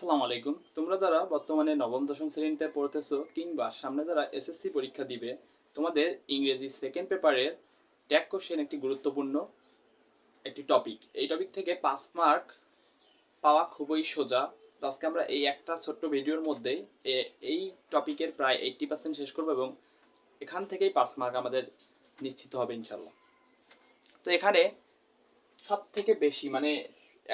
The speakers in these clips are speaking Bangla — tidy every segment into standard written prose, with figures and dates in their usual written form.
আসসালামু আলাইকুম। তোমরা যারা বর্তমানে নবম দশম শ্রেণীতে পড়তেছো কিংবা সামনে যারা এসএসসি পরীক্ষা দিবে, তোমাদের ইংরেজি সেকেন্ড পেপারের ট্যাগ কোশ্চেন একটি গুরুত্বপূর্ণ একটি টপিক। এই টপিক থেকে 5 মার্ক পাওয়া খুবই সোজা। তো আজকে আমরা এই একটা ছোট্ট ভিডিওর মধ্যেই এই টপিকের প্রায় 80% শেষ করব এবং এখান থেকেই 5 মার্ক আমাদের নিশ্চিত হবে ইনশাল্লাহ। তো এখানে সব থেকে বেশি মানে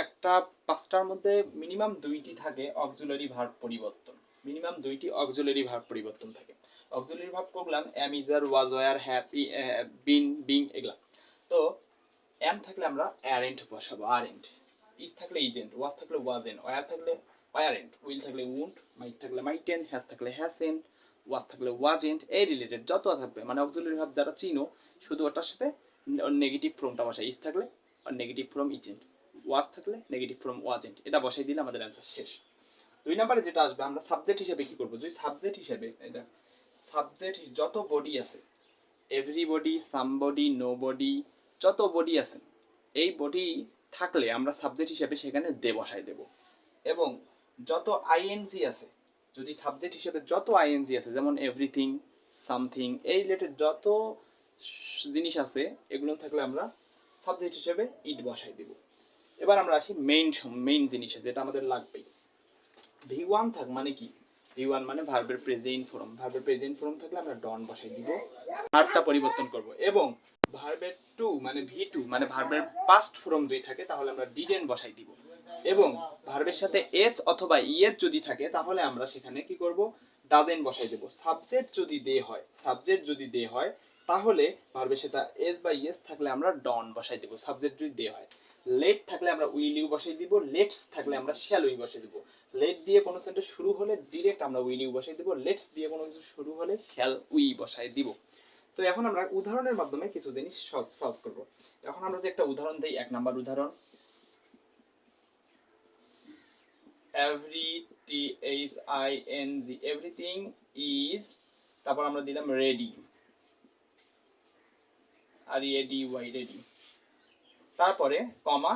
একটা 5টার মধ্যে মিনিমাম 2টি থাকে অক্সিলারি ভার্ব পরিবর্তন। মিনিমাম 2টি অক্সিলারি ভার্ব পরিবর্তন থাকে। অক্সিলারি ভার্ব করলাম am is are was were happy been being এগুলা। তো এম থাকলে আমরা অ্যারেন্ট বসাবো, আরেন্ট। ইজ থাকলে ইজেন্ট, ওয়াজ থাকলে ওয়াজেন্ট, ওয়ার থাকলে ওয়ারেন্ট, উইল থাকলে উন্ট, মাইট থাকলে মাইটেন, হ্যাজ থাকলে হ্যাসেন্ট, ওয়াজ থাকলে ওয়াজেন্ট। এই রিলেটেড যত থাকবে মানে অক্সিলারি ভার্ব যারা চিনো শুধু ওটার সাথে নেগেটিভ ফর্মটা বসাই। ইজ থাকলে নেগেটিভ ফর্ম ইজেন্ট, ওয়াজ থাকলে নেগেটিভ ফর্ম ওয়াজেন্ট, এটা বসাই দিলে আমাদের অ্যান্সার শেষ। 2 নম্বরে যেটা আসবে আমরা সাবজেক্ট হিসেবে কি করব? যদি সাবজেক্ট হিসেবে এটা সাবজেক্ট যত বডি আছে, এভরিবডি, সামবডি, নোবডি, যত বডি আছে এই বডি থাকলে আমরা সাবজেক্ট হিসেবে সেখানে দে বসাই দেব। এবং যত আইএনজি আছে, যদি সাবজেক্ট হিসেবে যত আইএনজি আছে যেমন এভরিথিং, সামথিং, এই রিলেটেড যত জিনিস আছে এগুলো থাকলে আমরা সাবজেক্ট হিসেবে ইট বসাই দেব। এবার আমরা আসি মেইন জিনিসে যেটা আমাদের লাগবে। ভি1 থাক মানে কি? ভি1 মানে ভার্বের প্রেজেন্ট ফর্ম। ভার্বের প্রেজেন্ট ফর্ম থাকলে আমরা ডন বসাই দিব, ভার্বটা পরিবর্তন করব। এবং ভার্বের টু মানে ভি2 মানে ভার্বের পাস্ট ফর্ম যদি থাকে তাহলে আমরা ডিডেন্ট বসাই দিব। এবং ভার্বের সাথে এস অথবা ইএস যদি থাকে তাহলে আমরা সেখানে কি করব? ডাজেন্ট বসাই দেব। সাবজেক্ট যদি দে হয় তাহলে ভার্বের সাথে এস বা ইএস থাকলে আমরা ডন বসাই দেব। সাবজেক্ট যদি দে হয়। লেট থাকলে আমরা উইল ইউ বসাই দিব, লেটস থাকলে আমরা শ্যাল উই বসাই দিব। লেট দিয়ে কোনো সেন্টেন্স শুরু হলে ডিরেক্ট আমরা উইল ইউ বসাই দিব, লেটস দিয়ে কোনো কিছু শুরু হলে শ্যাল উই বসাই দিব। তো এখন আমরা উদাহরণের মাধ্যমে কিছু জিনিস সলভ করব। এখন আমরা যে একটা উদাহরণ দেই, 1 নাম্বার উদাহরণ, এভরিথিং ইজ, তারপর আমরা দিলাম রেডি, আর রেডি ওয়াই রেডি, তারপরে কমা,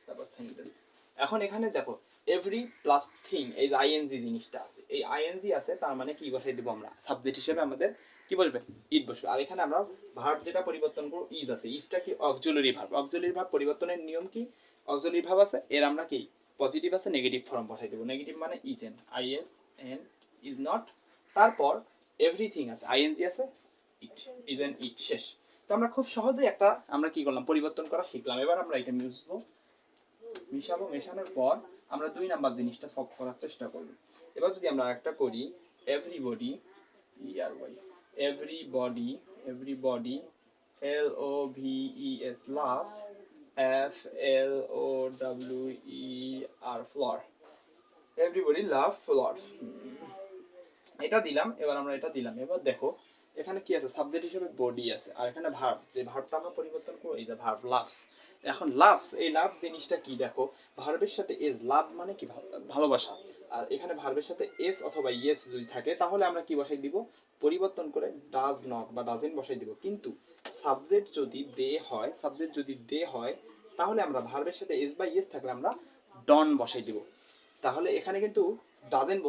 তারপর সেন্টেন্স। এখন এখানে দেখো এভরি প্লাস থিং, এই যে আইএনজি জিনিসটা আছে, এই আইএনজি আছে তার মানে কি বসাই দেব আমরা? সাবজেক্ট হিসেবে আমাদের কি বসবে? ইট বসবে। আর এখানে আমরা ভার্ব যেটা পরিবর্তন করব ইজ আছে। ইজটা কি? Auxiliary verb. অক্সিলারি ভার্ব পরিবর্তনের নিয়ম কি? অক্সিলারি ভার্ব আছে এর আমরা কি পজিটিভ আছে নেগেটিভ ফর্ম বসাই দেব। নেগেটিভ মানে isn't, IS and is not. তারপর এভরিথিং আছে, আইএনজি আছে, ইট, ইজেন্ট ইট, শেষ। তো আমরা খুব সহজেই একটা আমরা কি করলাম? পরিবর্তন করা শিখলাম। এবার আমরা এটা মিশাবো। মেশানোর পর আমরা 2 নাম্বার জিনিসটা সলভ করার চেষ্টা করব। এবার যদি আমরা একটা করি, everybody year Y, everybody L O V E S loves, F L O W E R flower, everybody love flowers, এটা দিলাম। এবার আমরা এটা দিলাম। এবার দেখো এখানে কি আছে? সাবজেক্ট হিসেবে বডি আছে, আর এখানে ভার্ব, যে ভার্বটা আমরা পরিবর্তন করব এই যে ভার্ব লাভস। এখন লাভস, এই লাভস জিনিসটা কি? দেখো ভার্বের সাথে এস, লাভ মানে কি? ভালোবাসা। আর এখানে ভার্বের সাথে এস অথবা ইয়েস যদি থাকে তাহলে আমরা কি বসাই দিব? পরিবর্তন করে ডাজ নট বা ডাজেন্ট বসাই দিব। কিন্তু সাবজেক্ট যদি দে হয় তাহলে আমরা ভার্বের সাথে এস বা ইয়েস থাকলে আমরা ডন বসাই দিব। তাহলে এখানে কিন্তু ডাজেন্ট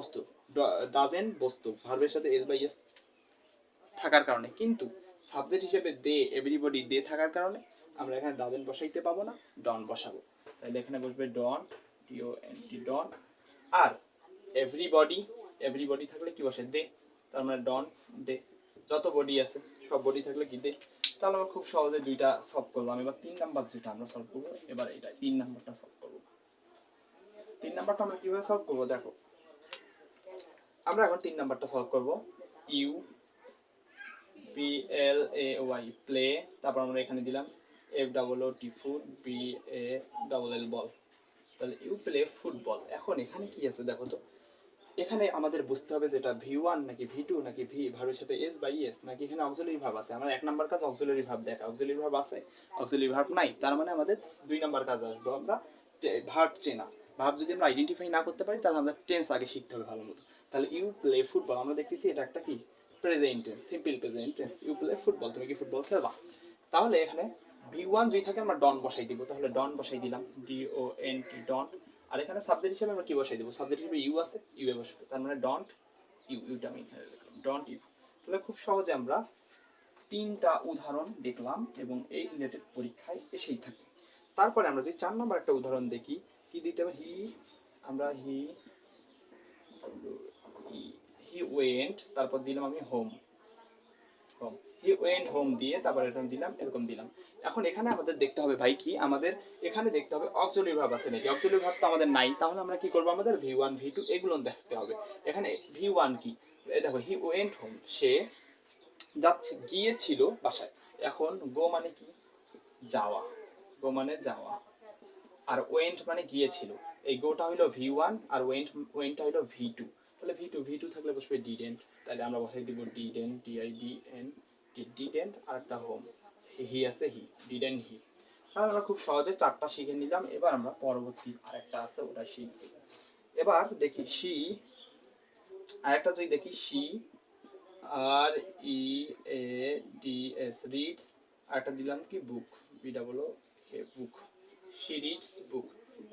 বস্তু ভার্বের সাথে এস বা ইয়েস থাকার কারণে, কিন্তু সাবজেক্ট হিসেবে দে, এভরিবডি দে থাকার কারণে আমরা এখানে ডাজেন্ট বসাইতে পাবো না, ডন বসাবো। তাহলে এখানে বসবে ডন, টিও এন টি ডন। আর এভরিবডি থাকলে কি বসে? দে, তার মানে ডন দে। যত বডি আছে সব বডি থাকলে কি? দে। তাহলে আমরা খুব সহজে দুইটা সলভ করলাম। এবার 3 নাম্বার যেটা আমরা সলভ করব, এবার এটা 3 নাম্বারটা সলভ করব। 3 নাম্বারটা আমরা কিভাবে সলভ করব? দেখো আমরা এখন 3 নাম্বারটা সলভ করব। U P L A Y play, তারপর আমরা এখানে দিলাম F double O T food, B A double L ball. তাহলে ইউ প্লে ফুটবল। এখন এখানে কি আছে দেখো তো, এখানে আমাদের বুঝতে হবে যেটা ভি1 নাকি ভি2 নাকি ভি ভার্বের সাথে এস বা ইএস, নাকি এখানে অক্সিলারি ভার্ব আছে। আমরা 1 নাম্বার কাজ অক্সিলারি ভার্ব দেখা, অক্সিলারি ভার্ব আছে, অক্সিলারি ভার্ব নাই, তার মানে আমাদের 2 নাম্বার কাজ আসবে আমরা ভার্ব চেনা। ভার্ব যদি আমরা আইডেন্টিফাই না করতে পারি তাহলে আমরা টেন্স আগে শিখতে হবে ভালো মতো। তাহলে ইউ প্লে ফুটবল আমরা দেখতেছি এটা একটা কি? Present tense, simple present tense. You play football, তুমি কি ফুটবল খেলবা? তাহলে এখানে ভি1 যদি থাকে আমরা ডন বসাই দিব। তাহলে ডন বসাই দিলাম, ডি ও এন টি ডন। আর এখানে সাবজেক্ট হিসেবে আমরা কি বসাই দেবো, সাবজেক্ট হিসেবে ইউ আছে, ইউ এ বসবে, তার মানে ডন্ট ইউ, ইউটা আমি এখানে লিখলাম, ডন্ট ইউ। তাহলে খুব সহজে আমরা 3টা উদাহরণ দেখলাম এবং এই রিলেটেড পরীক্ষায় এসেই থাকে। তারপরে আমরা যদি 4 নম্বর একটা উদাহরণ দেখি, কি দিতে হবে, আমরা হি ওয়েন্ট, তারপর দিলাম আমি হোম, হি ওয়েন্ট হোম দিয়ে তারপর এরকম দিলাম, এরকম দিলাম। এখন এখানে আমাদের দেখতে হবে ভাই কি, আমাদের এখানে দেখতে হবে অক্সিলারি ভার্ব আছে নাকি। অক্সিলারি ভার্ব তো আমাদের নাই, তাহলে আমরা কি করব, আমাদের V1 V2 এগুলো দেখতে হবে। এখানে V1 কি, এই দেখো হি ওয়েন্ট হোম, সে যাচ্ছে, গিয়েছিল বাসায়। এখন গো মানে কি, যাওয়া, গো মানে যাওয়া, আর ওয়েন্ট মানে গিয়েছিল। এই গোটা হইলো V1 আর ওয়েন্টটা হইলো V2। তাহলে V2 থাকলে বসবে ডিডেন্ট, তাহলে আমরা বসাই দিব ডিডেন্ট, DIDN, ডিডেন্ট, আর একটা হোম, হি আছে, ডিডেন্ট হি। তাহলে আমরা খুব সহজে 4টা শিখে নিলাম। এবার আমরা পরবর্তী আরেকটা আছে ওটা শিখব। এবার দেখি সি, আরেকটা যদি দেখি সি, READS, রিডস, আরেকটা দিলাম কি বুক, BOOK, book, she reads book।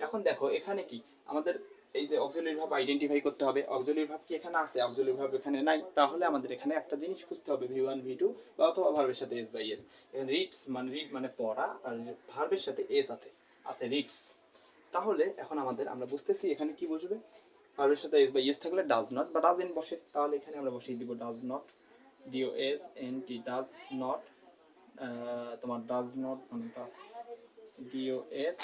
এখন দেখো এখানে কি আমাদের এই যে অক্সিলারি ভার্ব আইডেন্টিফাই করতে হবে। অক্সিলারি ভার্ব কি এখানে আছে, অক্সিলারি ভার্ব এখানে নাই, তাহলে আমাদের এখানে একটা জিনিস খুঁজতে হবে V1 V2 বা অথবা ভার্বের সাথে S বাই S। এখানে রিডস মানে রিড মানে পড়া, আর ভার্বের সাথে S আছে রিডস। তাহলে এখন আমরা বুঝতেছি এখানে কি বুঝবে, ভার্বের সাথে S বাই S থাকলে ডাজ নট বা ডাজেন্ট বসে, তাহলে এখানে আমরা বসিয়ে দিব does not, DOSNT, does not, তোমার does not DOSNT,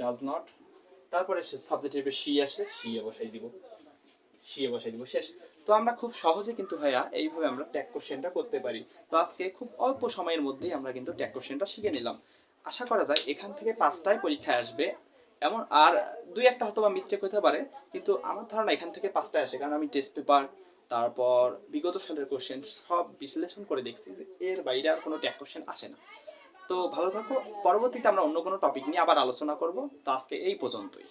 does not, তারপরে সাবজেক্ট হিসেবে শি আসে, শি এ বসাই দিব, শেষ। তো আমরা খুব সহজে কিন্তু ভাইয়া এইভাবে আমরা ট্যাগ কোশ্চেনটা করতে পারি। তো আজকে খুব অল্প সময়ের মধ্যেই আমরা কিন্তু ট্যাগ কোশ্চেনটা শিখে নিলাম। আশা করা যায় এখান থেকে 5টাই পরীক্ষায় আসবে, এমন আর 2-1টা হয়তো বা মিস্টেক হতে পারে, কিন্তু আমার ধারণা এখান থেকে 5টাই আসে, কারণ আমি টেস্ট পেপার তারপর বিগত সালের কোশ্চেন সব বিশ্লেষণ করে দেখছি যে এর বাইরে আর কোনো ট্যাগ কোশ্চেন আসে না। তো ভালো থাকো, পরবর্তীতে আমরা অন্য কোনো টপিক নিয়ে আবার আলোচনা করব। তো আজকে এই পর্যন্তই।